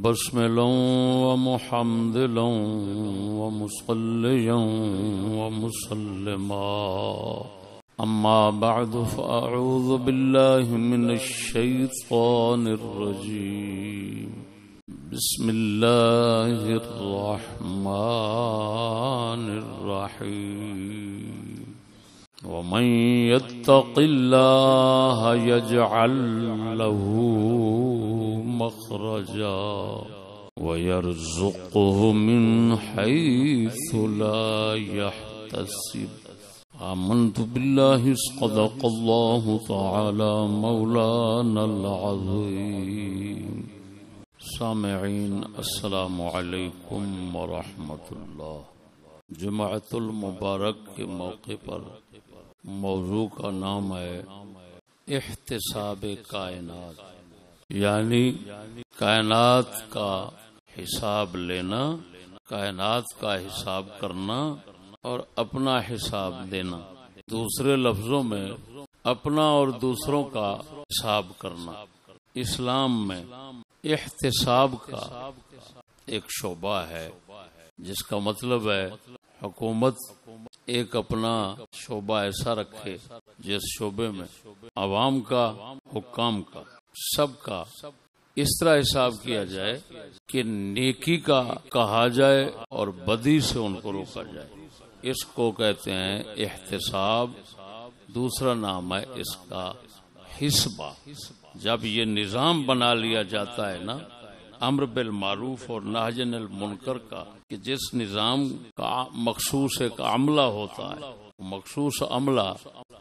بسملا ومحمدلا ومصليا ومسلما أما بعد فأعوذ بالله من الشيطان الرجيم بسم الله الرحمن الرحيم ومن يتق الله يجعل له مخرجا ويرزقه من حيث لا يحتسب آمنت بالله صدق الله تعالى مولانا العظيم سامعین السلام علیکم ورحمۃ اللہ۔ جمعۃ المبارک کے موقع پر موضوع کا نام ہے احتساب کائنات، یعنی کائنات کا حساب لینا، کائنات کا حساب کرنا اور اپنا حساب دینا، دوسرے لفظوں میں اپنا اور دوسروں کا حساب کرنا۔ اسلام میں احتساب کا ایک شعبہ ہے جس کا مطلب ہے حکومت ایک اپنا شعبہ ایسا رکھے جس شعبے میں عوام کا، حکام کا، سب کا اس طرح حساب کیا جائے کہ نیکی کا کہا جائے اور بدی سے ان کو روکا جائے۔ اس کو کہتے ہیں احتساب، دوسرا نام ہے اس کا حسبہ۔ جب یہ نظام بنا لیا جاتا ہے نا امر بالمعروف اور نہی عن المنکر کا، کہ جس نظام کا مخصوص ایک عملہ ہوتا ہے، مخصوص عملہ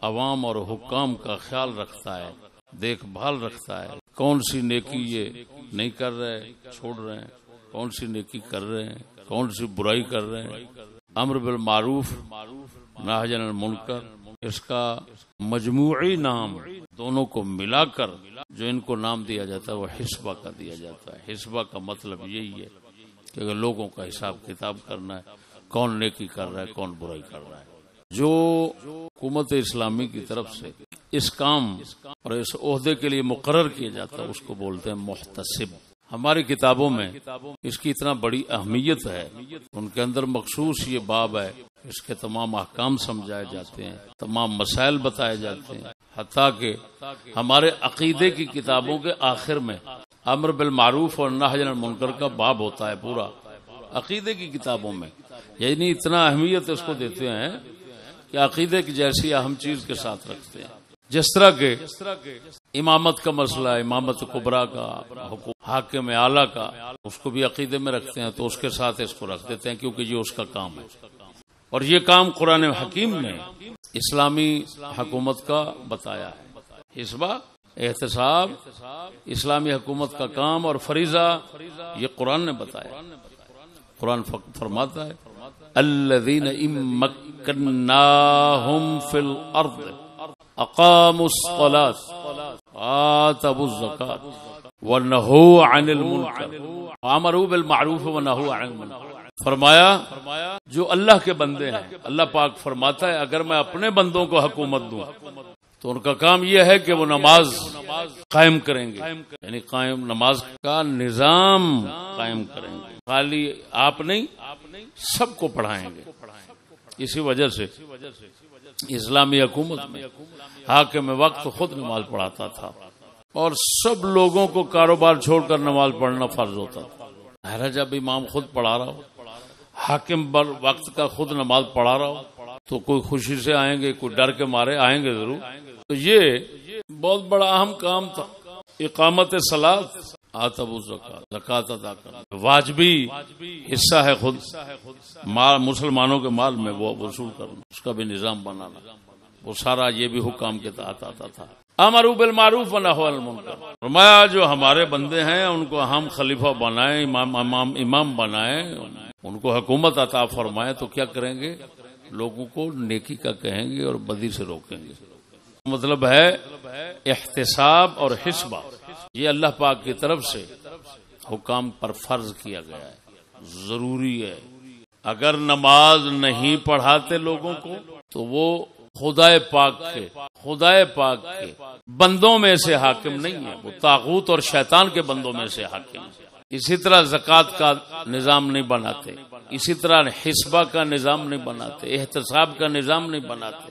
عوام اور حکام کا خیال رکھتا ہے، دیکھ بھال رکھتا ہے، کون سی نیکی یہ نہیں کر رہے چھوڑ رہے ہیں، کون سی نیکی کر رہے ہیں، کون سی برائی کر رہے ہیں۔ امر بالمعروف نہی عن المنکر، اس کا مجموعی نام دونوں کو ملا کر جو ان کو نام دیا جاتا ہے وہ حسبہ کا دیا جاتا ہے۔ حسبہ کا مطلب یہی ہے کہ اگر لوگوں کا حساب کتاب کرنا ہے، کون نیکی کر رہا ہے، کون برائی کر رہا ہے۔ جو حکومت اسلامی کی طرف سے اس کام اور اس عہدے کے لیے مقرر کیا جاتا ہے اس کو بولتے ہیں محتسب۔ ہماری کتابوں میں اس کی اتنا بڑی اہمیت ہے، ان کے اندر مخصوص یہ باب ہے، اس کے تمام احکام سمجھائے جاتے ہیں، تمام مسائل بتائے جاتے ہیں، حتیٰ کہ ہمارے عقیدے کی کتابوں کے آخر میں امر بالمعروف اور نہی عن المنکر کا باب ہوتا ہے پورا عقیدے کی کتابوں میں۔ یعنی اتنا اہمیت اس کو دیتے ہیں کہ عقیدے کی جیسی اہم چیز کے ساتھ رکھتے ہیں۔ جس طرح کے امامت کا مسئلہ، امامت کبریٰ کا، حاکم اعلیٰ کا، اس کو بھی عقیدے میں رکھتے ہیں تو اس کے ساتھ اس کو رکھ دیتے ہیں کیونکہ یہ اس کا کام ہے، اور یہ کام قرآن حکیم نے اسلامی حکومت کا بتایا ہے۔ حسبہ، احتساب، اسلامی حکومت کا کام اور فریضہ یہ قرآن نے بتایا۔ قرآن فرماتا ہے الذین ان مکناہم فی الارض اقاموا الصلاۃ وآتوا الزکاۃ ونہوا عن المنکر وامروا بالمعروف ونہوا عن المنکر۔ فرمایا جو اللہ کے بندے ہیں، اللہ پاک فرماتا ہے اگر میں اپنے بندوں کو حکومت دوں تو ان کا کام یہ ہے کہ وہ نماز قائم کریں گے، یعنی قائم نماز کا نظام قائم کریں گے، خالی آپ نہیں سب کو پڑھائیں گے۔ اسی وجہ سے اسلامی حکومت میں حاکم وقت خود نماز پڑھاتا تھا اور سب لوگوں کو کاروبار چھوڑ کر نماز پڑھنا فرض ہوتا تھا۔ جب امام خود پڑھا رہا ہو، حاکم بر وقت کا خود نماز پڑھا رہا ہو تو کوئی خوشی سے آئیں گے، کوئی ڈر کے مارے آئیں گے ضرور۔ تو یہ بہت بڑا اہم کام تھا، اقامت صلاۃ، آتوا الزکات، زکات ادا کرنا واجبی حصہ ہے، خود مسلمانوں کے مال میں وہ وصول کرنا، اس کا بھی نظام بنانا، وہ سارا یہ بھی حکام کے تحت آتا تھا۔ امروا بالمعروف ونہوا عن المنکر، فرمایا جو ہمارے بندے ہیں ان کو ہم خلیفہ بنائیں، امام بنائیں، ان کو حکومت عطا فرمائیں تو کیا کریں گے؟ لوگوں کو نیکی کا کہیں گے اور بدی سے روکیں گے۔ مطلب ہے احتساب اور حسبہ یہ اللہ پاک کی طرف سے حکام پر فرض کیا گیا ہے، ضروری ہے۔ اگر نماز نہیں پڑھاتے لوگوں کو تو وہ خدائے پاک کے بندوں میں سے حاکم نہیں ہے، وہ طاغوت اور شیطان کے بندوں میں سے حاکم ہے۔ اسی طرح زکوٰۃ کا نظام نہیں بناتے، اسی طرح حسبہ کا نظام نہیں بناتے، احتساب کا نظام نہیں بناتے،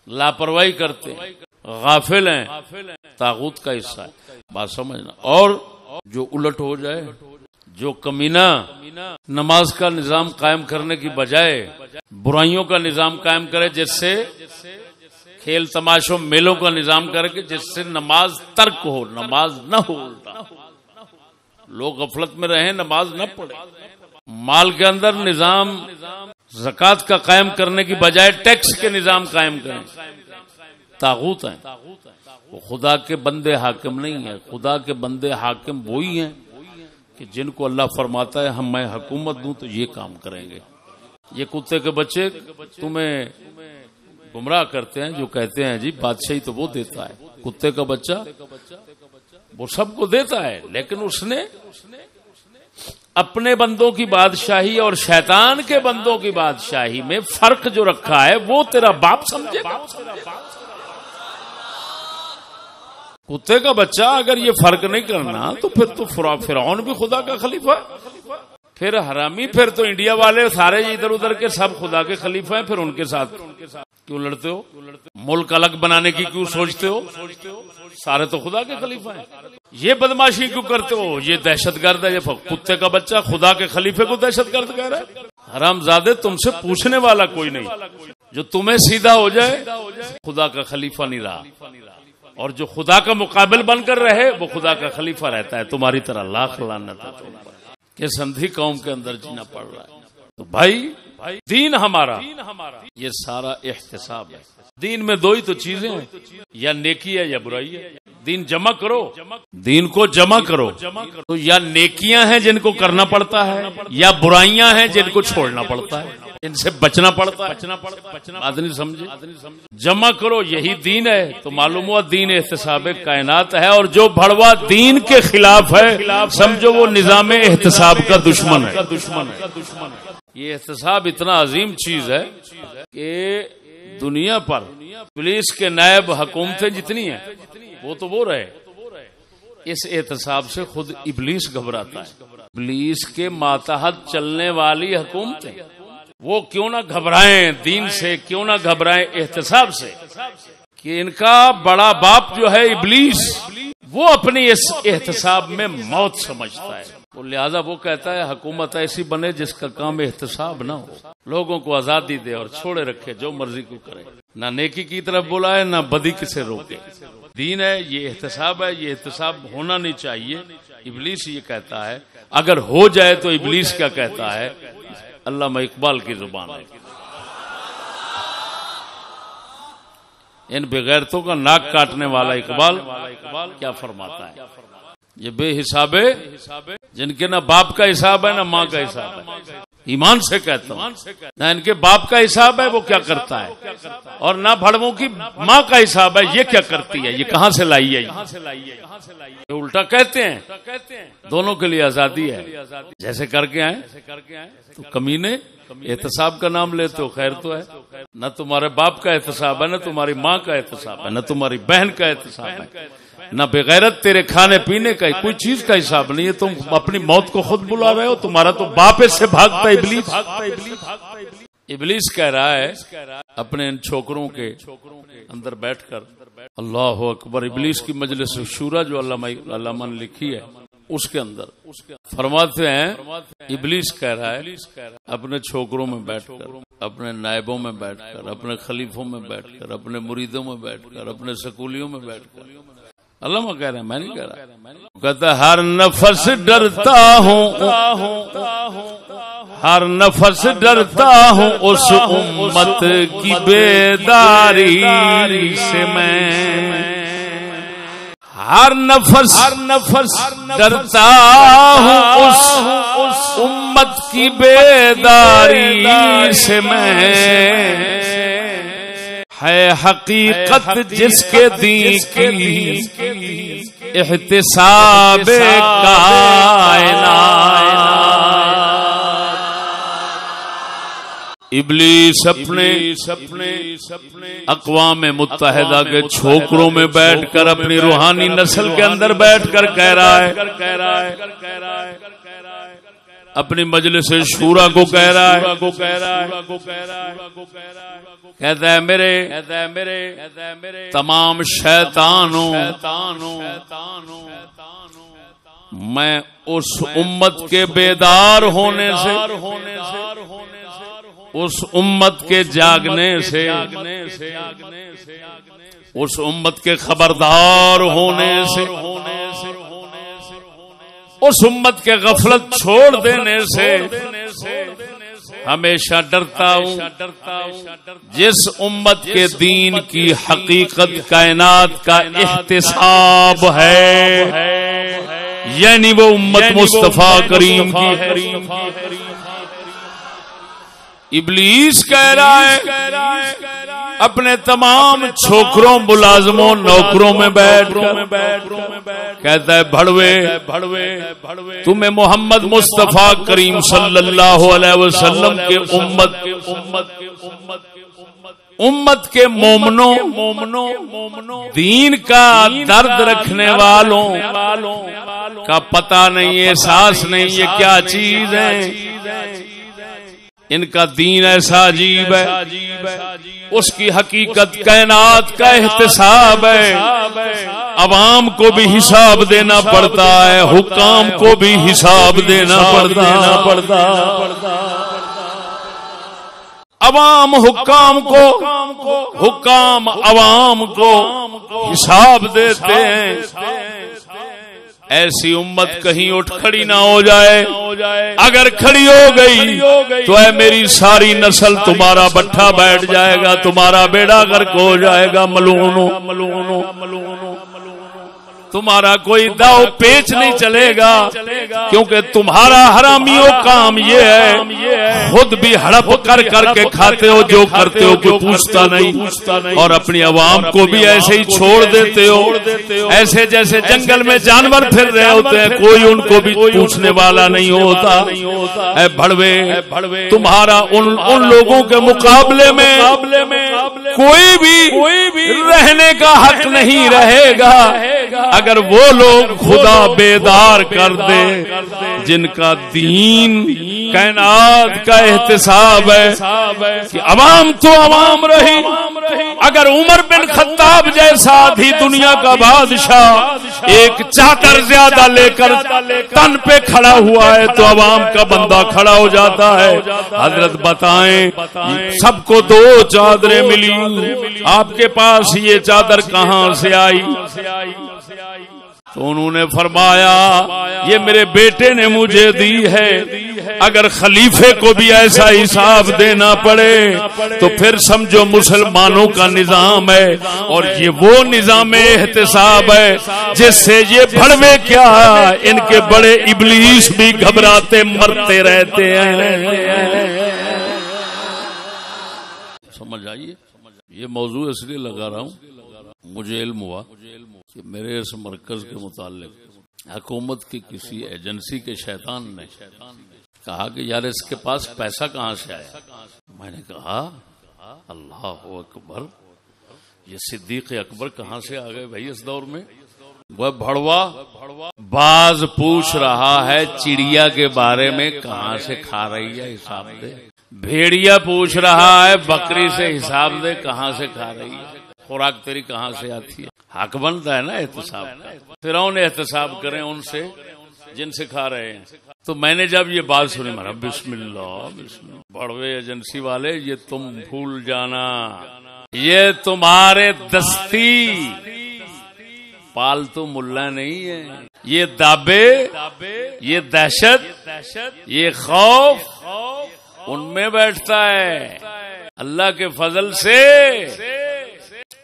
لاپرواہی کرتے ہیں، غافل ہیں، طاغوت کا حصہ ہے، بات سمجھنا۔ اور جو الٹ ہو جائے، جو کمینہ نماز کا نظام قائم کرنے کی بجائے برائیوں کا نظام قائم کرے، جس سے کھیل تماشوں میلوں کا نظام کرے کہ جس سے نماز ترک ہو، نماز نہ ہو، لوگ غفلت میں رہیں، نماز نہ پڑھے، مال کے اندر نظام زکوٰۃ کا قائم کرنے کی بجائے ٹیکس کے نظام قائم کریں، طاغوت ہیں وہ، خدا کے بندے حاکم نہیں ہیں۔ خدا کے بندے حاکم وہی ہیں کہ جن کو اللہ فرماتا ہے میں حکومت دوں تو یہ کام کریں گے۔ یہ کتے کے بچے تمہیں گمراہ کرتے ہیں جو کہتے ہیں جی بادشاہی تو وہ دیتا ہے، کتے کا بچہ وہ سب کو دیتا ہے، لیکن اس نے اپنے بندوں کی بادشاہی اور شیطان کے بندوں کی بادشاہی میں فرق جو رکھا ہے وہ تیرا باپ سمجھے گا۔ کتے کا بچہ اگر یہ فرق نہیں کرنا تو پھر تو فرعون بھی خدا کا خلیفہ، پھر حرامی، پھر تو انڈیا والے سارے ادھر ادھر کے سب خدا کے خلیفہ ہیں، پھر ان کے ساتھ کیوں لڑتے ہو؟ ملک الگ بنانے کی کیوں سوچتے ہو؟ سارے تو خدا کے خلیفہ ہیں۔ یہ بدماشی کیوں کرتے ہو؟ یہ دہشت گرد ہے، یہ کتے کا بچہ خدا کے خلیفے کو دہشت گرد کہہ رہا ہے۔ حرام زادے، تم سے پوچھنے والا کوئی نہیں، جو تمہیں سیدھا ہو جائے خدا کا خلیفہ نہیں رہا، اور جو خدا کا مقابل بن کر رہے وہ خدا کا خلیفہ رہتا ہے۔ تمہاری طرح لاکھ لعنت ہے کہ سندھی قوم کے اندر جینا پڑ رہا ہے۔ تو بھائی دین ہمارا یہ سارا احتساب ہے۔ دین میں دو ہی تو چیزیں ہیں، یا نیکی ہے یا برائی ہے۔ دین جمع کرو، دین کو جمع کرو تو یا نیکیاں ہیں جن کو کرنا پڑتا ہے یا برائیاں ہیں جن کو چھوڑنا پڑتا ہے، ان سے بچنا پڑتا ہے۔ بات نہیں سمجھے؟ جمع کرو، یہی دین ہے۔ تو معلوم ہوا دین احتساب کائنات ہے، اور جو بھڑوا دین کے خلاف ہے سمجھو وہ نظام احتساب کا دشمن ہے۔ یہ احتساب اتنا عظیم چیز ہے کہ دنیا پر پولیس کے نائب حکومتیں جتنی ہیں وہ تو وہ رہے، اس احتساب سے خود ابلیس گھبراتا ہے۔ ابلیس کے ماتحت چلنے والی حکومتیں وہ کیوں نہ گھبرائیں دین سے، کیوں نہ گھبرائیں احتساب سے، کہ ان کا بڑا باپ جو ہے ابلیس وہ اپنی اس احتساب میں موت سمجھتا ہے، تو لہذا وہ کہتا ہے حکومت ایسی بنے جس کا کام احتساب نہ ہو، لوگوں کو آزادی دے اور چھوڑے رکھے، جو مرضی کو کرے، نہ نیکی کی طرف بلائے نہ بدی کسے روکے۔ دین ہے، یہ احتساب ہے، یہ احتساب ہونا نہیں چاہیے۔ ابلیس یہ کہتا ہے، اگر ہو جائے تو ابلیس کیا کہتا ہے؟ علامہ اقبال کی زبان ہے، ان بغیرتوں کا ناک کاٹنے والا اقبال کیا فرماتا ہے؟ یہ بے حساب ہے جن کے نہ باپ کا حساب ہے نہ ماں کا حساب ہے، ایمان سے کہتا ہوں، نہ ان کے باپ کا حساب ہے وہ کیا کرتا ہے، اور نہ بھڑووں کی ماں کا حساب ہے یہ کیا کرتی ہے، یہ کہاں سے لائی ہے، یہ الٹا کہتے ہیں دونوں کے لیے آزادی ہے، جیسے کر کے آئے تو کمینے احتساب کا نام لیتے ہو، خیر تو ہے، نہ تمہارے باپ کا احتساب ہے نہ تمہاری ماں کا احتساب ہے نہ تمہاری بہن کا احتساب ہے، نہ بغیرت تیرے کھانے پینے کا کوئی چیز کا حساب نہیں ہے، تم اپنی موت کو خود بلا رہے ہو، تمہارا تو باپ اس سے بھاگتا ہے ابلیس۔ ابلیس کہہ رہا ہے اپنے ان چھوکروں کے اندر بیٹھ کر، اللہ اکبر، ابلیس کی مجلس شورا جو علامہ نے لکھی ہے اس کے اندر فرماتے ہیں، ابلیس کہہ رہا ہے اپنے چھوکروں میں بیٹھ کر، اپنے نائبوں میں بیٹھ کر، اپنے خلیفوں میں بیٹھ کر، اپنے مریدوں میں بیٹھ کر، اپنے سکولیوں میں بیٹھ کر، علامہ کہہ رہے ہیں، میں نہیں کہہ رہا، کہتا ہر نفس ڈرتا ہوں، ہر نفس ڈرتا ہوں اس امت کی بیداری سے، میں ہر نفس ڈرتا ہوں اس امت کی بیداری سے، میں ہے حقیقت جس کے دین کی احتساب کائنات۔ ابلیس اپنے اقوام متحدہ کے چھوکروں میں بیٹھ کر اپنی روحانی نسل کے اندر بیٹھ کر کہہ رہا ہے، اپنی مجلس شورا کو کہہ رہا ہے، کہتا ہے میرے تمام شیطانوں، میں اس امت کے بیدار ہونے سے، اس امت کے جاگنے سے، اس امت کے خبردار ہونے سے، اس امت کے غفلت چھوڑ دینے سے ہمیشہ ڈرتا ہوں۔ جس امت کے دین کی حقیقت کائنات کا احتساب ہے، یعنی وہ امت مصطفیٰ کریم کی ہے۔ ابلیس کہہ رہا ہے اپنے تمام چھوکروں، ملازموں، نوکروں میں بیٹھ کر کہتا ہے بھڑوے تمہیں محمد مصطفیٰ کریم صلی اللہ علیہ وسلم کے امت کے مومنوں، دین کا درد رکھنے والوں کا پتہ نہیں، احساس نہیں یہ کیا چیز ہے۔ ان کا دین ایسا عجیب ہے، اس کی حقیقت کائنات کا احتساب ہے۔ عوام کو بھی حساب دینا پڑتا ہے، حکام کو بھی حساب دینا پڑتا ہے۔ عوام حکام عوام کو حساب دیتے ہیں۔ ایسی امت کہیں اٹھ کھڑی نہ ہو جائے، اگر کھڑی ہو گئی تو اے میری ساری نسل تمہارا بٹھا بیٹھ جائے گا، تمہارا بیڑا غرق ہو جائے گا۔ ملعونو تمہارا کوئی داؤ پیچ نہیں چلے گا، کیونکہ تمہارا حرامیوں کام یہ ہے خود بھی ہڑپ کر کے کھاتے ہو، جو کرتے ہو کوئی پوچھتا نہیں، اور اپنی عوام کو بھی ایسے ہی چھوڑ دیتے ہو، ایسے جیسے جنگل میں جانور پھر رہے ہوتے ہیں، کوئی ان کو بھی پوچھنے والا نہیں ہوتا۔ اے بھڑوے تمہارا ان لوگوں کے مقابلے میں کوئی بھی رہنے کا حق نہیں رہے گا اگر وہ لوگ خدا بیدار کر دے جن کا دین کائنات کا احتساب ہے کہ عوام تو عوام رہی۔ اگر عمر بن خطاب جیسا آدھی دنیا کا بادشاہ ایک چادر زیادہ لے کر تن پہ کھڑا ہوا ہے تو عوام کا بندہ کھڑا ہو جاتا ہے۔ حضرت بتائیں سب کو 2 چادریں ملی، آپ کے پاس یہ چادر کہاں سے آئی؟ تو انہوں نے فرمایا یہ میرے بیٹے نے مجھے دی ہے۔ اگر خلیفے کو بھی ایسا حساب دینا پڑے تو پھر سمجھو مسلمانوں کا نظام ہے، اور یہ وہ نظام احتساب ہے جس سے یہ بھڑوے کیا ان کے بڑے ابلیس بھی گھبراتے مرتے رہتے ہیں۔ سمجھ آئیے، یہ موضوع اس لیے لگا رہا ہوں، مجھے علم ہوا کہ میرے اس مرکز کے متعلق حکومت کی کسی ایجنسی کے شیطان نے کہا کہ یار اس کے پاس پیسہ کہاں سے آیا؟ میں نے کہا اللہ اکبر، یہ صدیق اکبر کہاں سے آ گئے بھائی اس دور میں؟ وہ بھڑوا باز پوچھ رہا ہے چڑیا کے بارے میں کہاں سے کھا رہی ہے حساب دے، بھیڑیا پوچھ رہا ہے بکری سے حساب دے کہاں سے کھا رہی ہے، خوراک تیری کہاں سے آتی ہے؟ حق بنتا ہے نا احتساب کا۔ فرعون احتساب کریں ان سے جن سے کھا رہے ہیں۔ تو میں نے جب یہ بات سنی میں بسم اللہ بڑوے ایجنسی والے، یہ تم بھول جانا یہ تمہارے دستی پالتو ملا نہیں ہے، یہ دابے، یہ دہشت، یہ خوف ان میں بیٹھتا ہے۔ اللہ کے فضل سے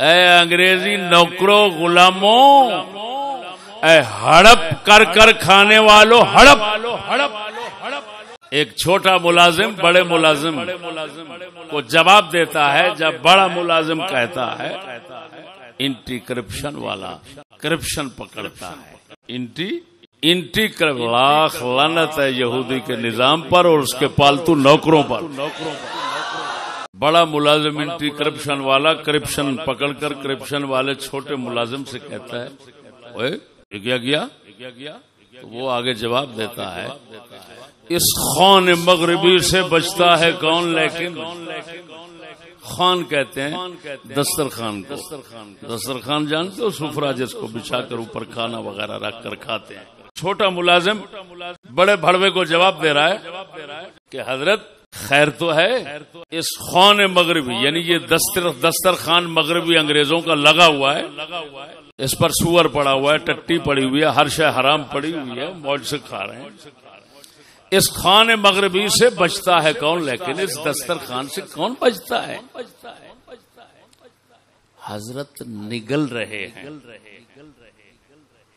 اے انگریزی نوکروں غلاموں، اے ہڑپ کر کھانے والوں، ہڑپ۔ ایک چھوٹا ملازم بڑے ملازم کو جواب دیتا ہے جب بڑا ملازم کہتا ہے اینٹی کرپشن والا کرپشن پکڑتا ہے، اینٹی لاکھ لعنت ہے یہودی کے نظام پر اور اس کے پالتو نوکروں پر۔ بڑا ملازم اینٹی کرپشن والا کرپشن پکڑ کر کرپشن والے چھوٹے ملازم سے کہتا ہے اوئے یہ کیا کیا؟ تو وہ آگے جواب دیتا ہے اس خان مغربی سے بچتا ہے کون؟ لیکن خان کہتے ہیں دسترخوان کو. دسترخوان جانتے ہو؟ سفرہ جس کو بچھا کر اوپر کھانا وغیرہ رکھ کر کھاتے ہیں. چھوٹا ملازم بڑے بھڑوے کو جواب دے رہا ہے کہ حضرت خیر تو ہے اس خان مغربی، یعنی یہ دسترخوان مغربی انگریزوں کا لگا ہوا ہے، اس پر سور پڑا ہوا ہے، ٹٹی پڑی ہوئی ہے، ہر شے حرام پڑی ہوئی ہے، موج سے کھا رہے ہیں. اس خان مغربی سے بچتا ہے کون؟ لیکن اس دسترخوان سے کون بچتا ہے؟ حضرت نگل رہے ہیں.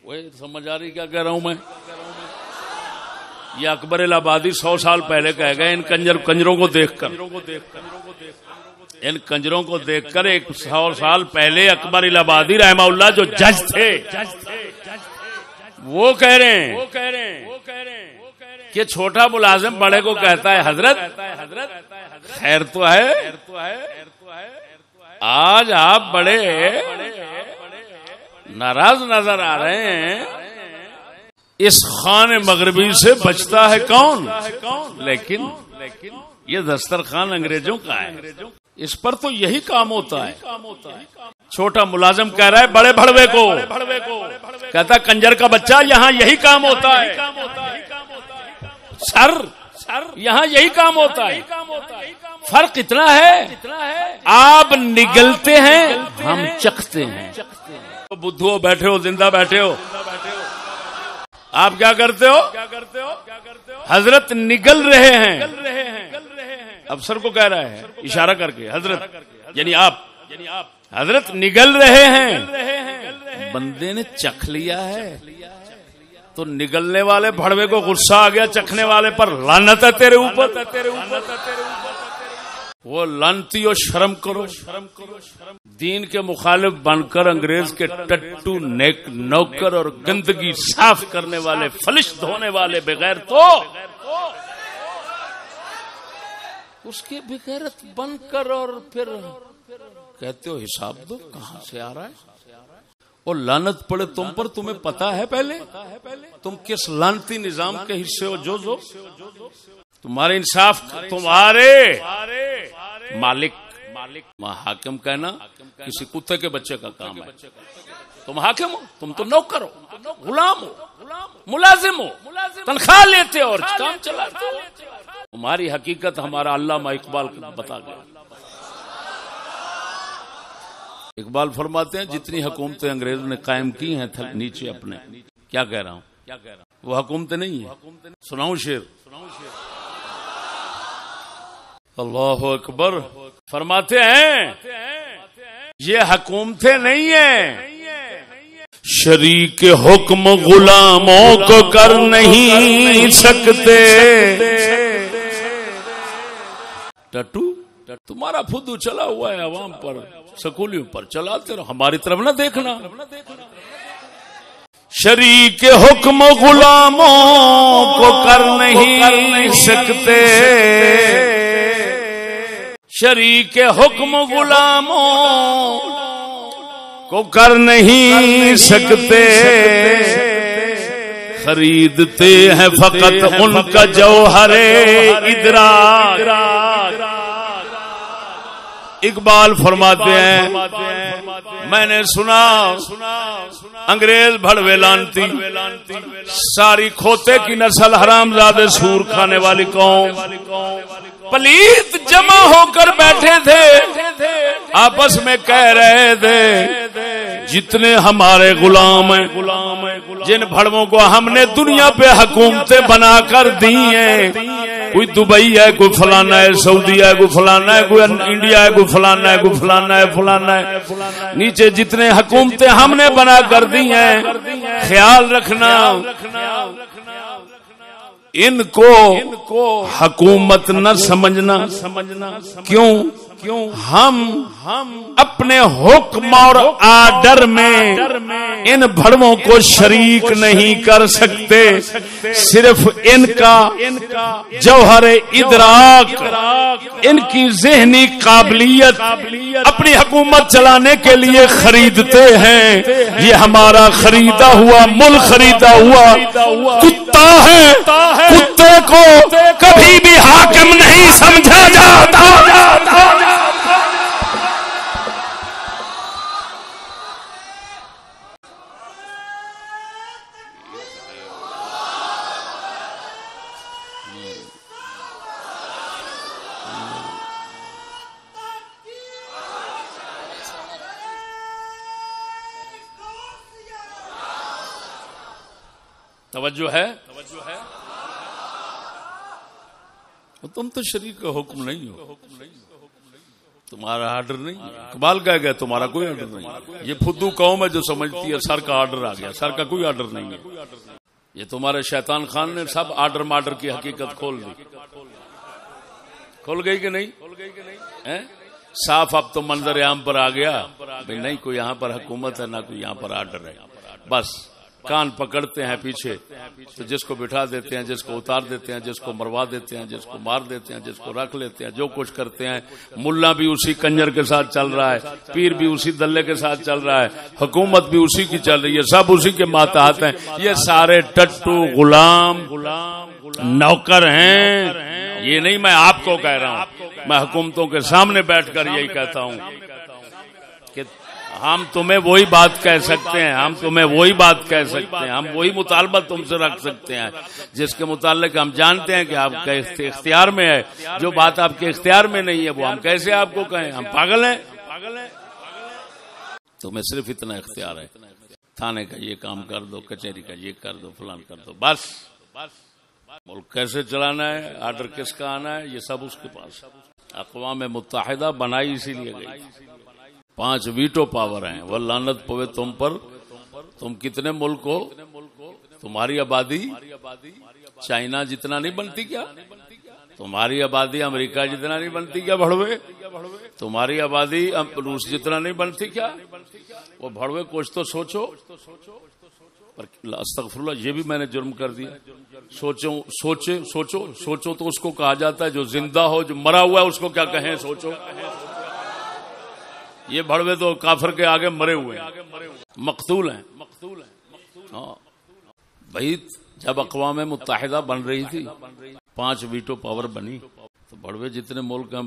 وہ سمجھ آ رہی کیا کہہ رہا ہوں میں؟ یہ اکبر الہآبادی 100 سال پہلے کہہ گئے ان کنجروں کو دیکھ کر. ان کنجروں کو دیکھ کر 100 سال پہلے اکبر الہآبادی رحمہ اللہ جو جج تھے وہ کہہ رہے ہیں کہ چھوٹا ملازم بڑے کو کہتا ہے حضرت خیر تو ہے. آج آپ بڑے ناراض نظر آ رہے ہیں. اس خان مغربی سے بچتا ہے کون؟ لیکن یہ دسترخوان انگریزوں کا ہے، اس پر تو یہی کام ہوتا ہے. چھوٹا ملازم کہہ رہا ہے بڑے بھڑوے کو، کہتا کنجر کا بچہ یہاں یہی کام ہوتا ہے. سر یہاں یہی کام ہوتا ہے. فرق اتنا ہے آپ نگلتے ہیں ہم چکھتے ہیں. بدھو بیٹھے ہو، زندہ بیٹھے ہو، آپ کیا کرتے ہو؟ حضرت نگل رہے ہیں. افسر کو کہہ رہا ہے اشارہ کر کے حضرت، یعنی آپ حضرت نگل رہے ہیں. بندے نے چکھ لیا ہے تو نگلنے والے بھڑوے کو غصہ آ گیا، چکھنے والے پر لعنت ہے تیرے اوپر. وہ لعنتی ہو، شرم کرو. دین کے مخالف بن کر انگریز کے ٹٹو نوکر اور گندگی صاف کرنے والے، فلش دھونے والے بغیر تو اس کے بغیرت بن کر اور پھر کہتے ہو حساب دو کہاں سے آ رہا ہے. اور لعنت پڑے تم پر، تمہیں پتا ہے پہلے تم کس لعنتی نظام کے حصے ہو. جو تمہارے انصاف، تمہارے مالک حاکم کہنا کسی کتے کے بچے کا کام ہے. تم حاکم ہو، تم تو نوکر ہو، غلام ہو، ملازم ہو، تنخواہ لیتے ہو اور کام چلاتے ہو. تمہاری حقیقت ہمارا علامہ اقبال بتا گیا. اقبال فرماتے ہیں جتنی حکومتیں انگریز نے قائم کی ہیں نیچے اپنے، کیا کہہ رہا ہوں، وہ حکومتیں نہیں ہیں. سناؤں شعر؟ اللہ اکبر. فرماتے ہیں یہ حکومتیں نہیں ہیں، شریک حکم غلاموں کو کر نہیں سکتے. ٹٹو تمہارا فدو چلا ہوا ہے عوام پر، سکولیوں پر، چلاتے رہو، ہماری طرف نہ دیکھنا. شریک حکم غلاموں کو کر نہیں سکتے، شریک حکم غلاموں کو کر نہیں سکتے. خریدتے ہیں فقط ان کا جوہر ادراک. اقبال فرماتے ہیں میں نے سنا انگریز بھڑوے لانتی، ساری کھوتے کی نسل، حرام زادے سور کھانے والی قوم، پلیت جمع ہو کر بیٹھے تھے، آپس میں کہہ رہے تھے جتنے ہمارے غلام ہیں، جن بھڑووں کو ہم نے دنیا پہ حکومتیں بنا کر دی ہیں، کوئی دبئی ہے، کوئی فلانا ہے، سعودی ہے، کوئی فلانا ہے، کوئی انڈیا ہے، کوئی فلانا ہے، کوئی فلانا ہے، فلانا ہے، نیچے جتنے حکومتیں ہم نے بنا کر دی ہیں، خیال رکھنا ان کو حکومت نہ سمجھنا. کیوں؟ ہم اپنے حکم اور آرڈر میں ان بھڑووں کو شریک نہیں کر سکتے. صرف ان کا جوہر ادراک، ان کی ذہنی قابلیت اپنی حکومت چلانے کے لیے خریدتے ہیں. یہ ہمارا خریدا ہوا ملک، خریدا ہوا کتا ہے. کتے کو کبھی بھی حاکم نہیں سمجھا جاتا. توجہ ہے؟ تم تو شریک کا حکم نہیں ہو، تمہارا آرڈر نہیں. اقبال کہہ گیا تمہارا کوئی آرڈر نہیں. یہ فدو قوم ہے جو سمجھتی ہے سر کا آرڈر آ گیا. سر کا کوئی آرڈر نہیں ہے. یہ تمہارے شیطان خان نے سب آرڈر مارڈر کی حقیقت کھول دی. کھول گئی کہ نہیں؟ صاف اب تو منظر عام پر آ گیا بھائی نہیں کوئی یہاں پر حکومت ہے، نہ کوئی یہاں پر آرڈر ہے. بس کان پکڑتے ہیں پیچھے تو جس کو بٹھا دیتے ہیں، جس کو اتار دیتے ہیں، جس کو مروا دیتے ہیں، جس کو مار دیتے ہیں، جس کو رکھ لیتے ہیں، جو کچھ کرتے ہیں. ملا بھی اسی کنجر کے ساتھ چل رہا ہے، پیر بھی اسی دلے کے ساتھ چل رہا ہے، حکومت بھی اسی کی چل رہی ہے، سب اسی کے ماتحت ہیں. یہ سارے ٹٹو غلام نوکر ہیں. یہ نہیں میں آپ کو کہہ رہا ہوں، میں حکومتوں کے سامنے بیٹھ کر یہی کہتا ہوں کہ ہم تمہیں وہی بات کہہ سکتے ہیں، ہم تمہیں وہی بات کہہ سکتے ہیں، ہم وہی مطالبہ تم سے رکھ سکتے ہیں جس کے متعلق ہم جانتے ہیں کہ آپ کے اختیار میں ہے. جو بات آپ کے اختیار میں نہیں ہے وہ ہم کیسے آپ کو کہیں؟ ہم پاگل ہیں؟ تمہیں صرف اتنا اختیار ہے، تھانے کا یہ کام کر دو، کچہری کا یہ کر دو، فلان کر دو. بس ملک کیسے چلانا ہے، آرڈر کس کا آنا ہے، یہ سب اس کے پاس. اقوام متحدہ بنائی اسی لیے گئی. 5 ویٹو پاور ہیں. وہ لعنت پوے تم پر. تم کتنے ملک ہو؟ تمہاری آبادی چائنا جتنا نہیں بنتی کیا؟ تمہاری آبادی امریکہ جتنا نہیں بنتی کیا بھڑوے؟ تمہاری آبادی روس جتنا نہیں بنتی کیا؟ وہ بھڑوے کچھ تو سوچو. استغفر اللہ، یہ بھی میں نے جرم کر دیا. سوچو تو اس کو کہا جاتا ہے جو زندہ ہو، جو مرا ہوا ہے اس کو کیا کہیں؟ سوچو. یہ بھڑوے تو کافر کے آگے مرے ہوئے ہیں، مقتول ہیں. ہاں بھائی، جب اقوام متحدہ بن رہی تھی 5 ویٹو پاور بنی تو بھڑوے جتنے ملک ہیں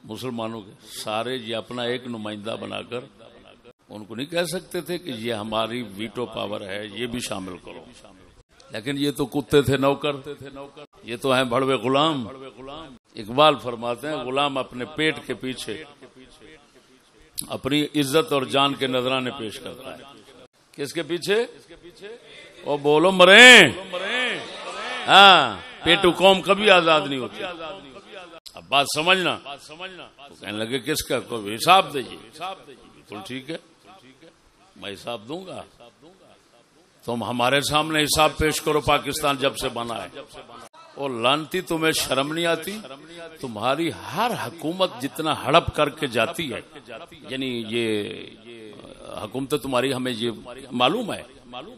مسلمانوں کے سارے یہ اپنا ایک نمائندہ بنا کر ان کو نہیں کہہ سکتے تھے کہ یہ ہماری ویٹو پاور ہے، یہ بھی شامل کرو. لیکن یہ تو کتے تھے، نوکر. یہ تو ہیں بھڑوے غلام. اقبال فرماتے ہیں غلام اپنے پیٹ کے پیچھے اپنی عزت اور جان کے نذرانے پیش کرتا ہے. کس کے پیچھے؟ وہ بولو مرے. ہاں، پیٹو قوم کبھی آزاد نہیں ہوتی. اب بات سمجھنا. تو کہنے لگے کس کا؟ کوئی حساب دیجیے. بالکل ٹھیک ہے، میں حساب دوں گا. تم ہمارے سامنے حساب پیش کرو. پاکستان جب سے بنا ہے اور لانتی تمہیں شرم نہیں آتی؟ تمہاری ہر حکومت جتنا ہڑپ کر کے جاتی ہے، یعنی یہ حکومت تمہاری ہمیں یہ معلوم ہے.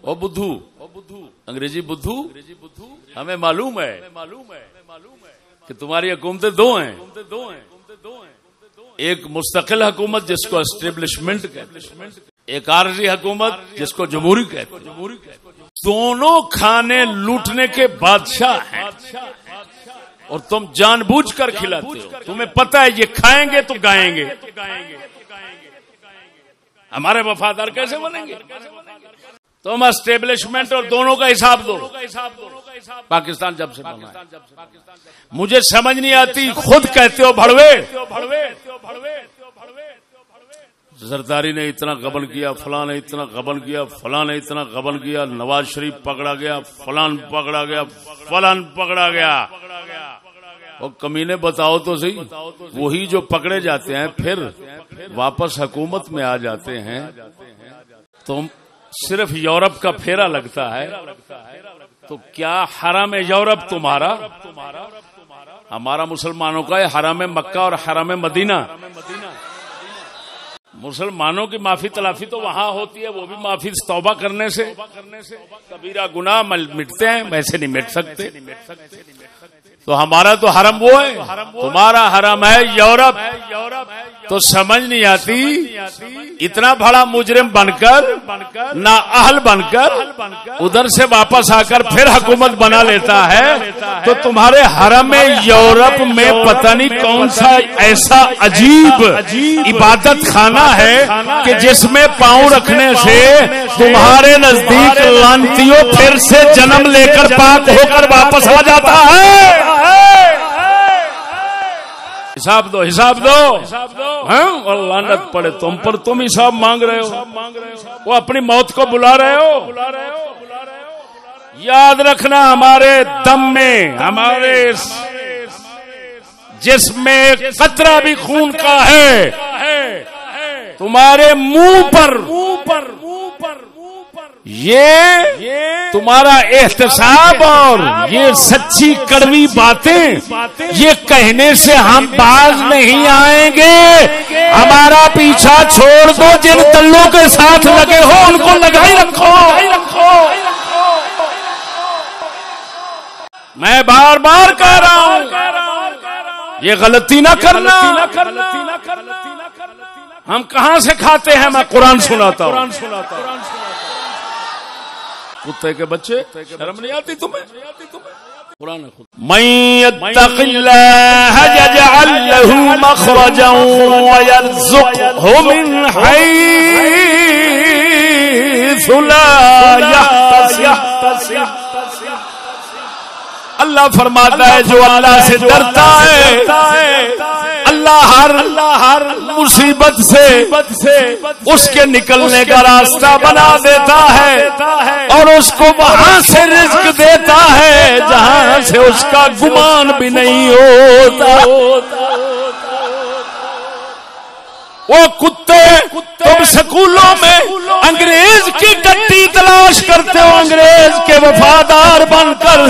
او بدھو، انگریزی بدھو، ہمیں معلوم ہے کہ تمہاری حکومتیں 2 ہیں. ایک مستقل حکومت جس کو اسٹیبلشمنٹ کہتے ہیں، ایک عارضی حکومت جس کو جمہوری کہتے ہیں. دونوں کھانے لوٹنے کے بادشاہ ہیں اور تم جان بوجھ کر کھلاتے ہو. تمہیں پتہ ہے یہ کھائیں گے تو گائیں گے. ہمارے وفادار کیسے بنیں گے؟ تم اسٹیبلشمنٹ اور دونوں کا حساب دو. پاکستان جب سے بنا ہے مجھے سمجھ نہیں آتی. خود کہتے ہو بھڑوے، زرداری نے اتنا غبن کیا، فلاں نے اتنا غبن کیا، فلاں نے اتنا غبن کیا، نواز شریف پکڑا گیا، فلان پکڑا گیا، فلان پکڑا گیا. وہ کمینے بتاؤ تو صحیح، وہی جو پکڑے جاتے ہیں پھر واپس حکومت میں آ جاتے ہیں. تم صرف یورپ کا پھیرا لگتا ہے تو کیا حرم یورپ تمہارا؟ ہمارا مسلمانوں کا ہے حرم مکہ اور حرم مدینہ. مسلمانوں کی معافی تلافی تو وہاں ہوتی ہے، وہ بھی معافی توبہ کرنے سے کبیرہ گناہ مٹتے ہیں، ویسے نہیں مٹ سکتے. تو ہمارا تو حرم وہ ہے، تمہارا حرم ہے یورپ. تو سمجھ نہیں آتی اتنا بڑا مجرم بن کر نااہل بن کر ادھر سے واپس آ کر پھر حکومت بنا لیتا ہے. تو تمہارے حرم یورپ میں پتہ نہیں کون سا ایسا عجیب عبادت خانہ ہے کہ جس میں پاؤں رکھنے سے تمہارے نزدیک لانتیوں پھر سے جنم لے کر پاک ہو کر واپس آ جاتا ہے. حساب دو حساب دو اور لعنت پڑے تم پر، تم حساب مانگ رہے ہو، وہ اپنی موت کو بلا رہے ہو. یاد رکھنا ہمارے دم میں، ہمارے جسم میں قطرہ بھی خون کا ہے. تمہارے منہ پر یہ تمہارا احتساب اور یہ سچی کڑوی باتیں یہ کہنے سے ہم باز نہیں آئیں گے. ہمارا پیچھا چھوڑ دو، جن تلوں کے ساتھ لگے ہو ان کو لگائی رکھو. میں بار بار کہہ رہا ہوں یہ غلطی نہ کرنا. ہم کہاں سے کھاتے ہیں؟ میں قرآن سناتا ہوں. کتے کے بچے، شرم نہیں آتی تمہیں؟ قرآن خود من یتق اللہ یجعل لہ مخرجا ویرزقہ من حیث لا یحتسب. اللہ فرماتا ہے جو اللہ سے ڈرتا ہے اللہ ہر مصیبت سے اس کے نکلنے کا راستہ بنا دیتا ہے اور اس کو وہاں سے رزق دیتا ہے جہاں سے اس کا گمان بھی نہیں ہوتا. وہ کتے تم سکولوں میں انگریز کی ٹٹی تلاش کرتے ہو، انگریز کے وفادار بن کر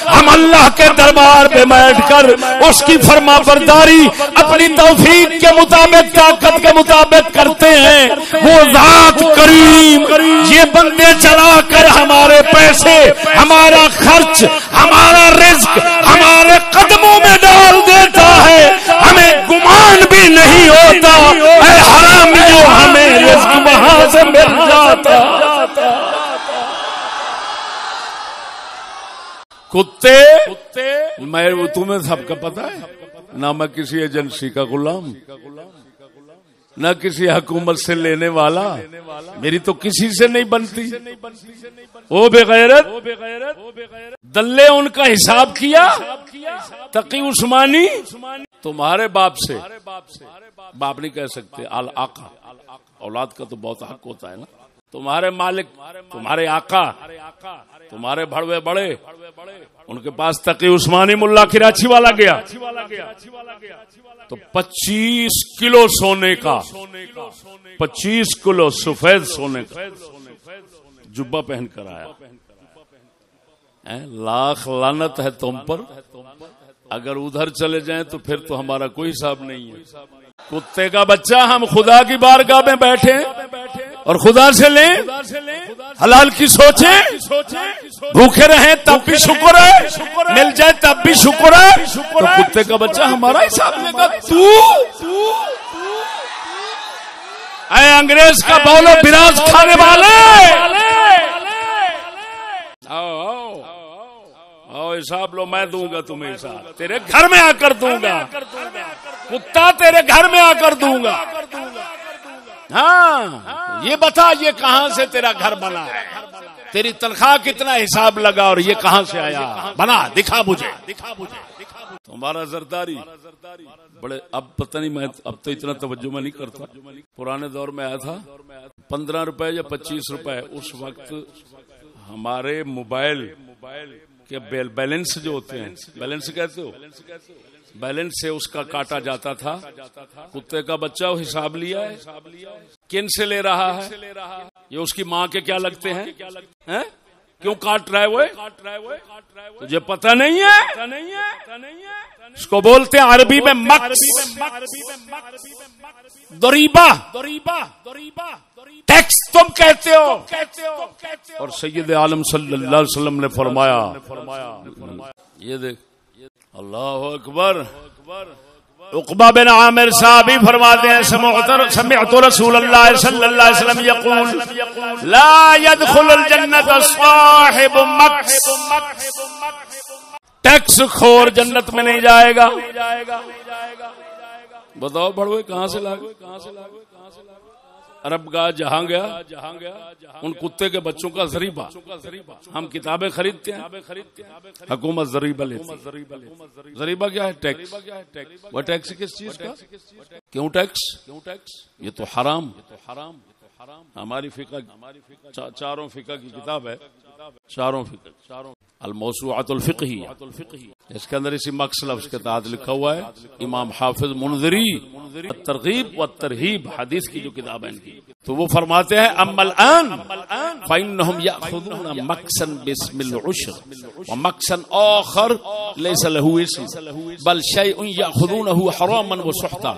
ہم اللہ کے دربار پہ بیٹھ کر اس کی فرما برداری اپنی توفیق کے مطابق، طاقت کے مطابق کرتے ہیں. وہ ذات کریم یہ بندے چلا کر ہمارے پیسے، ہمارا خرچ، ہمارا رزق ہمارے قدموں میں ڈال دیتا ہے، ہمیں گمان بھی نہیں ہوتا. اے حرام جو ہمیں رزق وہاں سے مل جاتا. کتے میں تمہیں سب کا پتا ہے نہ، میں کسی ایجنسی کا غلام نہ کسی حکومت سے لینے والا، میری تو کسی سے نہیں بنتی. وہ بے غیرت دلے ان کا حساب کیا تقی عثمانی تمہارے باپ سے، باپ نہیں کہہ سکتے، آقا، اولاد کا تو بہت حق ہوتا ہے نا. تمہارے مالک، تمہارے آقا، تمہارے بڑوے بڑے، ان کے پاس تقی عثمانی ملا کراچی والا گیا تو 25 کلو سونے کا، 25 کلو سفید سونے کا جبہ پہن کر آیا. لاکھ لعنت ہے تم پر. اگر ادھر چلے جائیں تو پھر تو ہمارا کوئی حساب نہیں ہے. کتے کا بچہ، ہم خدا کی بارگاہ میں بیٹھے اور خدا سے لیں، حلال کی سوچیں، بھوکے رہیں تب بھی شکر ہے، مل جائے تب بھی شکر ہے. تو کتے کا بچہ ہمارا حساب لے گا. تو اے انگریز کا بولو براز کھانے والے، حساب لو، میں دوں گا تمہیں حساب. تیرے گھر میں آ کر دوں گا، کتا تیرے گھر میں آ کر دوں گا. ہاں یہ بتا یہ کہاں سے تیرا گھر بنا ہے، تیری تنخواہ کتنا حساب لگا اور یہ کہاں سے آیا، بنا دکھا مجھے. تمہارا زرداری بڑے، اب پتہ نہیں، میں اب تو اتنا توجہ میں نہیں کرتا. پرانے دور میں آیا تھا 15 روپے یا 25 روپے. اس وقت ہمارے موبائل کے بیلنس جو ہوتے ہیں، بیلنس کہتے ہو، بیلنس سے اس کا کاٹا جاتا تھا. کتے کا بچہ وہ حساب لیا ہے، کن سے لے رہا ہے؟ یہ اس کی ماں کے کیا لگتے ہیں؟ کیوں کاٹ رہا ہے وہ؟ تجھے پتہ نہیں ہے؟ اس کو بولتے ہیں عربی میں مکس، ضریبہ، ٹیکس تم کہتے ہو. اور سید عالم صلی اللہ علیہ وسلم نے فرمایا، یہ دیکھ اللہ اکبر. عقبہ بن عامر صاحب ہی فرماتے ہیں سمعت رسول اللہ صلی اللہ علیہ وسلم یقول لا يدخل الجنت صاحب مکس، ٹیکس خور جنت میں نہیں جائے گا. بتاؤ بڑوے کہاں سے لاگے؟ عرب گاہ جہاں گیا ان کتے کے بچوں کا ضریبہ. ہم کتابیں خریدتے ہیں، حکومت ضریبہ لیتی ہے. ضریبہ کیا ہے؟ ٹیکس. وہ ٹیکس کس چیز کا؟ کیوں ٹیکس؟ یہ تو حرام. ہماری فقہ چاروں فقہ کی کتاب ہے، چاروں فقہ الموسوعۃ الفقہیہ، اس کے اندر اسی مکس لفظ کے تحت لکھا ہوا ہے. امام حافظ منذری الترغیب والترہیب حدیث کی جو کتاب ہے ان کی، تو وہ فرماتے ہیں اما الان فانہم یاخذون مکسا باسم العشر ومکسا آخر لیس له اسم بل شیء یاخذونه حراما وسحتا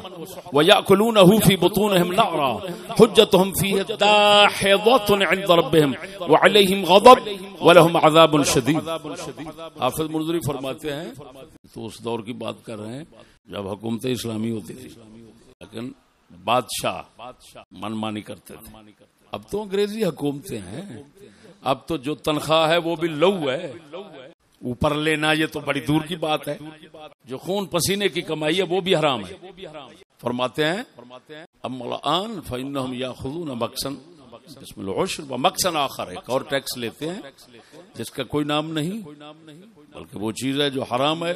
ویاکلونه فی بطونهم نعرا حجتهم فیہ داحضۃ عند ربهم وعلیہم غضب ولہم عذاب شدید. حافظ منذری فرماتے ہیں تو اس دور کی بات کر رہے ہیں جب حکومت اسلامی ہوتی تھی، لیکن بادشاہ منمانی کرتے تھے. اب تو انگریزی حکومتیں ہیں، اب تو جو تنخواہ ہے وہ بھی لو ہے، اوپر لینا یہ تو بڑی دور کی بات ہے. جو خون پسینے کی کمائی ہے وہ بھی حرام ہے. فرماتے ہیں اما الان فانہم یاخذون مکسا بسم العشر ومکسا آخر، ایک اور ٹیکس لیتے ہیں جس کا کوئی نام نہیں بلکہ وہ چیز ہے جو حرام ہے،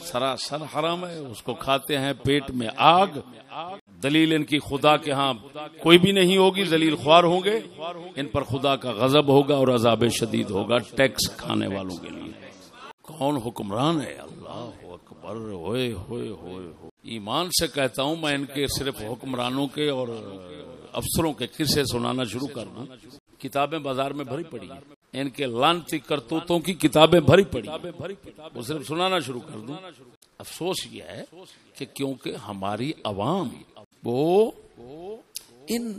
سراسر حرام ہے. اس کو کھاتے ہیں پیٹ میں آگ. دلیل ان کی خدا کے ہاں کوئی بھی نہیں ہوگی، ذلیل خوار ہوں گے، ان پر خدا کا غضب ہوگا اور عذاب شدید ہوگا ٹیکس کھانے والوں کے لیے. کون حکمران ہے؟ اللہ اکبر. ہوئے ہوئے ہوئے ایمان سے کہتا ہوں میں ان کے صرف حکمرانوں کے اور افسروں کے قصے سنانا شروع کر دوں. کتابیں بازار میں بھری پڑی ہیں، ان کے لانتی کرتوتوں کی کتابیں بھری پڑی ہیں، وہ صرف سنانا شروع کر دوں. افسوس یہ ہے کہ کیونکہ ہماری عوام وہ ان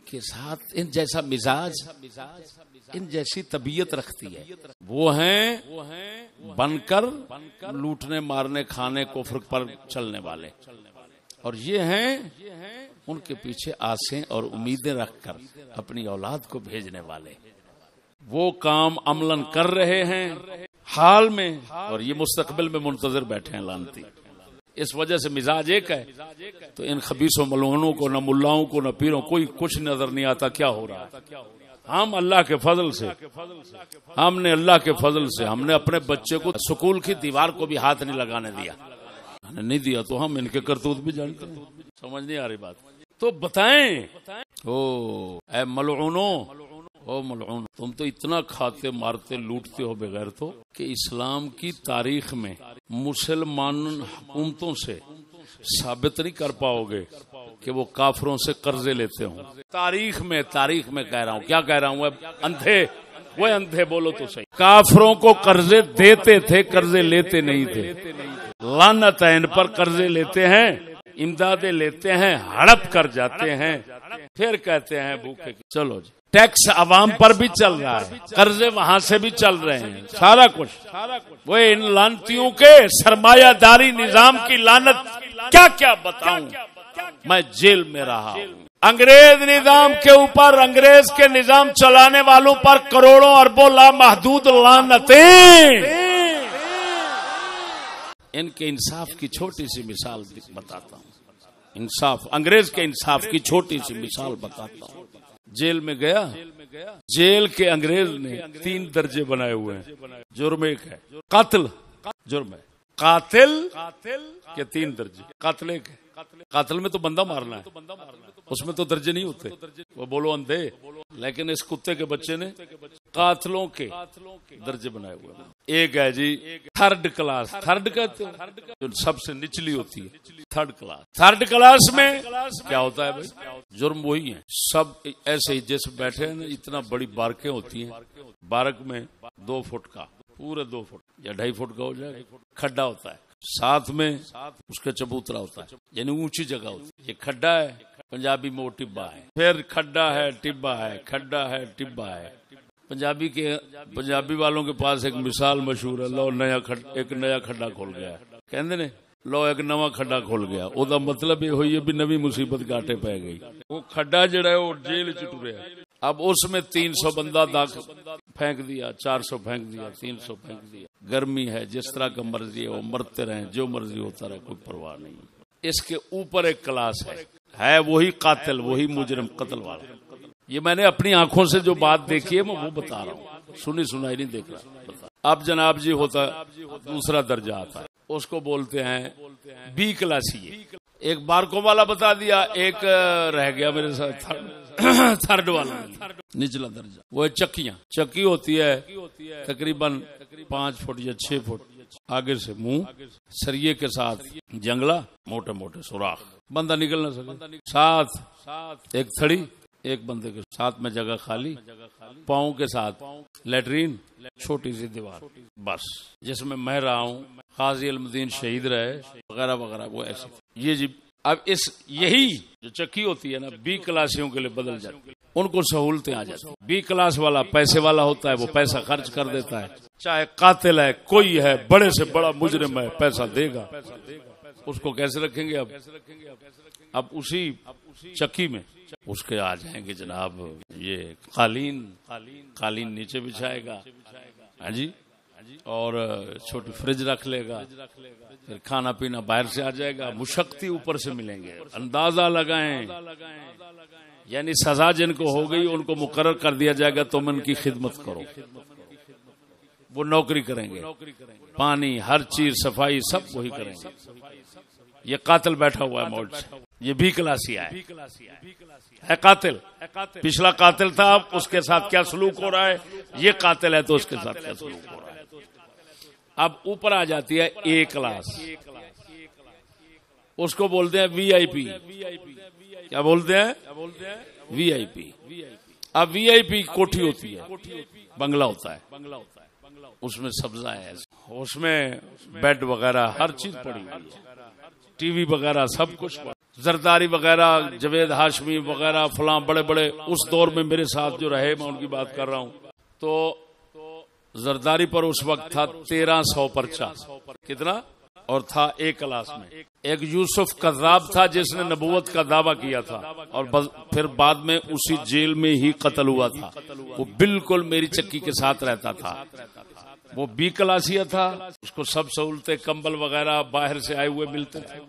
کے ساتھ ان جیسا مزاج، ان جیسی طبیعت رکھتی ہے. وہ ہیں بن کر لوٹنے مارنے کھانے کفر پر چلنے والے، اور یہ ہیں ان کے پیچھے آسیں اور امیدیں رکھ کر اپنی اولاد کو بھیجنے والے. وہ کام عملاً کر رہے ہیں حال میں، اور یہ مستقبل میں منتظر بیٹھے ہیں لانتی. اس وجہ سے مزاج ایک ہے تو ان خبیث و ملعونوں کو، نہ ملاؤں کو نہ پیروں کوئی کچھ نظر نہیں آتا کیا ہو رہا ہے. ہم اللہ کے فضل سے، ہم نے اللہ کے فضل سے ہم نے اپنے بچے کو سکول کی دیوار کو بھی ہاتھ نہیں لگانے دیا. نہیں دیا تو ہم ان کے کرتوت بھی جانتے ہیں. سمجھ نہیں آ رہی بات؟ تو بتائیں اے ملعونوں، او ملعون، تم تو اتنا کھاتے مارتے لوٹتے ہو بغیر تو کہ اسلام کی تاریخ میں مسلمان حکومتوں سے ثابت نہیں کر پاؤ گے کہ وہ کافروں سے قرضے لیتے ہوں. تاریخ میں کہہ رہا ہوں. کیا کہہ رہا ہوں؟ اندھے، وہ اندھے بولو تو صحیح. کافروں کو قرضے دیتے تھے، قرضے لیتے نہیں تھے. لعنت ہے ان پر. قرضے لیتے ہیں، امدادیں لیتے ہیں، ہڑپ کر جاتے ہیں، پھر کہتے ہیں بھوکے. چلو جی، ٹیکس عوام پر بھی چل رہا ہے، قرضے وہاں سے بھی چل رہے ہیں، سارا کچھ. وہ ان لانتیوں کے سرمایہ داری نظام کی لعنت کیا کیا بتاؤں. میں جیل میں رہا ہوں. انگریز نظام کے اوپر، انگریز کے نظام چلانے والوں پر کروڑوں اربوں لامحدود لعنتیں. ان کے انصاف کی چھوٹی سی مثال بتاتا ہوں. انصاف، انگریز کے انصاف کی چھوٹی سی مثال بتاتا ہوں. جیل میں گیا، جیل کے انگریز نے 3 درجے بنائے ہوئے ہیں. جرم ایک ہے قتل، جرم ہے قاتل کے 3 درجے. قتل ایک ہے، قاتل میں تو بندہ مارنا ہے، اس میں تو درجے نہیں ہوتے. وہ بولو اندھے، لیکن اس کتے کے بچے نے قاتلوں کے درجے بنائے ہوئے ہیں. ایک ہے جی تھرڈ کلاس، تھرڈ کہتے ہیں جو سب سے نچلی ہوتی ہے. تھرڈ کلاس، تھرڈ کلاس میں کیا ہوتا ہے بھائی؟ جرم وہی ہیں سب ایسے ہی جیسے بیٹھے ہیں. اتنا بڑی بارکیں ہوتی ہیں، بارک میں 2 فٹ کا، پورے 2 فٹ یا 2.5 فٹ کا ہو جائے کھڈا ہوتا ہے. ساتھ میں اس کا چبوترا ہوتا ہے، یعنی اونچی جگہ ہوتی ہے. یہ کھڈا ہے، پنجابی میں وہ ٹبا ہے. پھر کھڈا ہے، ٹبا ہے، کھڈا ہے، ٹبا ہے. پنجابی والوں کے پاس ایک مثال مشہور ہے، لو ایک نیا کھڈا کھول گیا. کہندے نے لو ایک نواں کھڈا کھول گیا. او دا مطلب یہ ہوئی ہے بھی نوی مصیبت گاٹے پہ گئی. وہ کھڈا جڑا ہے وہ جیل چ ٹریا. اب اس میں 300 بندہ پھینک دیا، 400 پھینک دیا، 300 پھینک دیا. گرمی ہے، جس طرح کا مرضی ہے وہ مرتے رہیں، جو مرضی ہوتا رہے، کوئی پرواہ نہیں. اس کے اوپر ایک کلاس ہے وہی قاتل، وہی مجرم، قتل والا. یہ میں نے اپنی آنکھوں سے جو بات دیکھی ہے میں وہ بتا رہا ہوں، سنی سنائی نہیں دیکھ رہا. اب جناب جی ہوتا دوسرا درجہ آتا ہے، اس کو بولتے ہیں بی کلاسی. ایک بارکوں والا بتا دیا، ایک رہ گیا میرے ساتھ تھرڈ والا نچلا درجہ. وہ چکیاں، چکی ہوتی ہے تقریباً 5 فٹ یا 6 فٹ، آگے سے منہ، سریے کے ساتھ جنگلہ، موٹے موٹے سوراخ، بندہ نکل نہ سکے. ساتھ ایک تھڑی، ایک بندے کے ساتھ میں جگہ خالی، پاؤں کے ساتھ لیٹرین، چھوٹی سی دیوار بس، جس میں میں رہا ہوں، قاضی المدین شہید رہے وغیرہ وغیرہ. وہ ایسی یہ جی. اب یہی جو چکی ہوتی ہے نا، بی کلاسیوں کے لیے بدل جاتی ہے، ان کو سہولتیں آ جاتی. بی کلاس والا پیسے والا ہوتا ہے، وہ پیسہ خرچ کر دیتا ہے، چاہے قاتل ہے، کوئی ہے، بڑے سے بڑا مجرم ہے، پیسہ دے گا. اس کو کیسے رکھیں گے؟ اب اسی چکی میں اس کے آ جائیں گے جناب یہ قالین نیچے بچھائے گا، ہاں جی، اور چھوٹی فریج رکھ لے گا، پھر کھانا پینا باہر سے آ جائے گا، مشقتی اوپر سے ملیں گے. اندازہ لگائیں، یعنی سزا جن کو ہو گئی ان کو مقرر کر دیا جائے گا تم ان کی خدمت کرو. وہ نوکری کریں گے، پانی، ہر چیز، صفائی سب وہی کریں گے. یہ قاتل بیٹھا ہوا ہے موج سے، یہ بھی کلاسی ہے قاتل. پچھلا قاتل تھا، اس کے ساتھ کیا سلوک ہو رہا ہے، یہ قاتل ہے تو اس کے ساتھ کیا سلوک ہو رہا ہے. اب اوپر آ جاتی ہے اے کلاس، اس کو بولتے ہیں وی آئی پی. کیا بولتے ہیں؟ وی آئی پی. اب وی آئی پی کوٹھی ہوتی ہے، بنگلہ ہوتا ہے، اس میں سبزہ ہے، اس میں بیڈ وغیرہ ہر چیز پڑی ہوئی ہے، ٹی وی وغیرہ سب کچھ. زرداری وغیرہ، جوید ہاشمی وغیرہ، فلاں بڑے بڑے اس دور میں میرے ساتھ جو رہے، میں ان کی بات کر رہا ہوں. تو زرداری پر اس وقت تھا 1300 پرچہ. کتنا؟ اور تھا ایک کلاس میں ایک یوسف کذاب تھا جس نے نبوت کا دعویٰ کیا تھا، اور پھر بعد میں اسی جیل میں ہی قتل ہوا تھا. وہ بالکل میری چکی کے ساتھ رہتا تھا. وہ بی کلاسیہ تھا، اس کو سب سہولتیں، کمبل وغیرہ باہر سے آئے ہوئے ملتے تھے.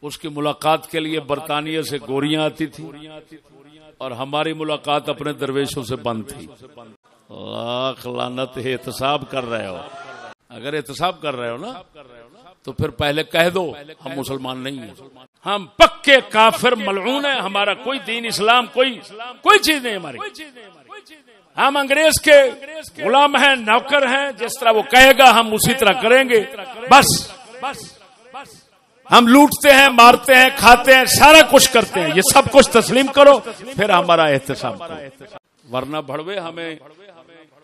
اس کی ملاقات کے لیے برطانیہ سے گوریاں آتی تھی، اور ہماری ملاقات اپنے درویشوں سے بند تھی. لاکھ لعنت ہے. احتساب کر رہے ہو، اگر احتساب کر رہے ہو نا تو پھر پہلے کہہ دو ہم مسلمان نہیں ہیں، ہم پکے کافر ملعون ہیں، ہمارا کوئی دین اسلام کوئی چیز نہیں ہماری. ہم انگریز کے غلام ہیں، نوکر ہیں، جس طرح وہ کہے گا ہم اسی طرح کریں گے. بس ہم لوٹتے ہیں، مارتے ہیں، کھاتے ہیں، سارا کچھ کرتے ہیں، یہ سب کچھ تسلیم کرو، پھر ہمارا احتساب کرو. ورنہ بڑوے ہمیں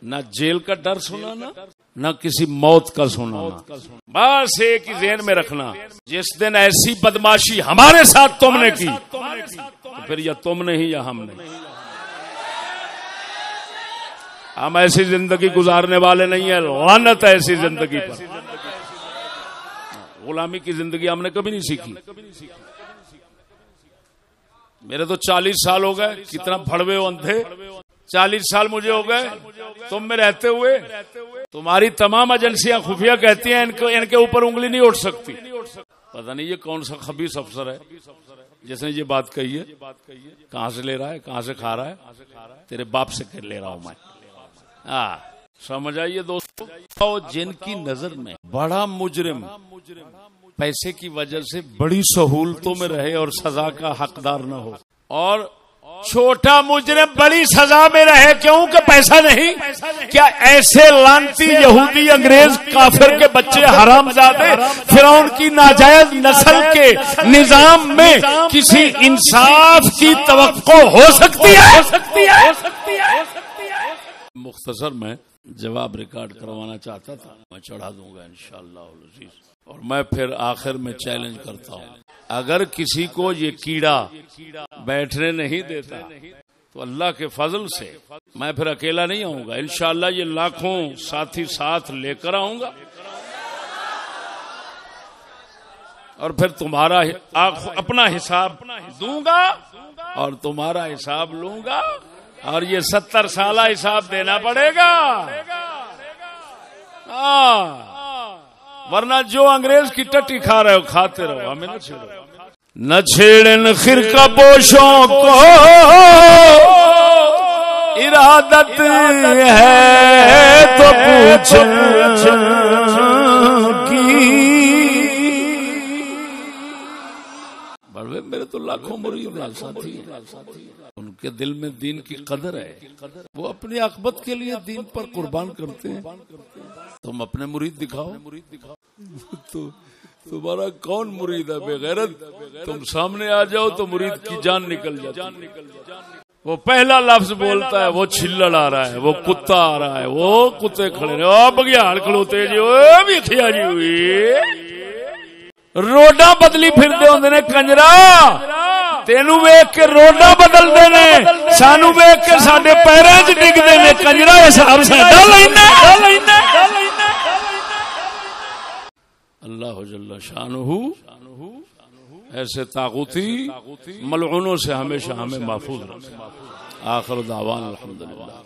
نہ جیل کا ڈر سنانا، نہ کسی موت کا سنانا. بس ایک ہی ذہن میں رکھنا، جس دن ایسی بدماشی ہمارے ساتھ تم نے کی تو پھر یا تم نے ہی یا ہم نے. ہم ایسی زندگی گزارنے والے نہیں ہیں، لعنت ہے ایسی زندگی پر. غلامی کی زندگی ہم نے کبھی نہیں سیکھی. میرے تو 40 سال ہو گئے. کتنا بھڑوے ہو اندھے، 40 سال مجھے ہو گئے تم میں رہتے ہوئے. تمہاری تمام ایجنسیاں خفیہ کہتی ہیں ان کے اوپر انگلی نہیں اٹھ سکتی. پتہ نہیں یہ کون سا خبیث افسر ہے جس نے یہ بات کہی ہے. کہاں سے لے رہا ہے، کہاں سے کھا رہا ہے؟ تیرے باپ سے لے رہا ہوں میں. سمجھ آئیے دوستو، جن کی نظر میں بڑا مجرم پیسے کی وجہ سے بڑی سہولتوں میں رہے اور سزا کا حقدار نہ ہو، اور چھوٹا مجرم بڑی سزا میں رہے کیوں کہ پیسہ نہیں. کیا ایسے لانتی یہودی انگریز کافر کے بچے حرام زادے فرعون کی ناجائز نسل کے نظام میں کسی انصاف کی توقع ہو سکتی ہے؟ مختصر میں جواب ریکارڈ کروانا چاہتا تھا، میں چڑھا دوں گا انشاءاللہ العزیز۔ اور میں پھر آخر میں چیلنج کرتا ہوں، اگر کسی کو یہ کیڑا بیٹھنے نہیں دیتا تو اللہ کے فضل سے میں پھر اکیلا نہیں آؤں گا، انشاءاللہ یہ لاکھوں ساتھی ساتھ لے کر آؤں گا، اور پھر تمہارا اپنا حساب دوں گا اور تمہارا حساب لوں گا، اور یہ 70 سالہ حساب دینا پڑے گا۔ ورنہ جو انگریز کی ٹٹی کھا رہے ہو کھاتے رہو، ہمیں نہ چھیڑو۔ نہ چھیڑن خرقہ پوشوں کو ارادت ہے تو پوچھ میرے تو لاکھوں مرید ہیں ساتھی، ان کے دل میں دین کی قدر ہے، وہ اپنی عاقبت کے لیے دین پر قربان کرتے ہیں۔ تم اپنے مرید دکھاؤ، تو تمہارا کون مرید ہے بے غیرت؟ تم سامنے آ جاؤ تو مرید کی جان نکل جاتی، وہ پہلا لفظ بولتا ہے وہ چھلڑ آ رہا ہے، وہ کتا آ رہا ہے، وہ کتے کھڑے رہے، بگیاڑ کھڑوتے جی بھی کھیا جی ہوئی روڈا بدلی پھرتے ہوندے نے کنجرا، تینوں ویکھ کے روڈا بدلدے نے، سانوں ویکھ کے ساڈے پیراں وچ ڈگدے نے، کنجرا حساب ساڈا لینا۔ اللہ جل شانہ ایسے طاغوتی ملعونوں سے ہمیشہ ہمیں محفوظ رکھے۔ آخر دعوان الحمدللہ۔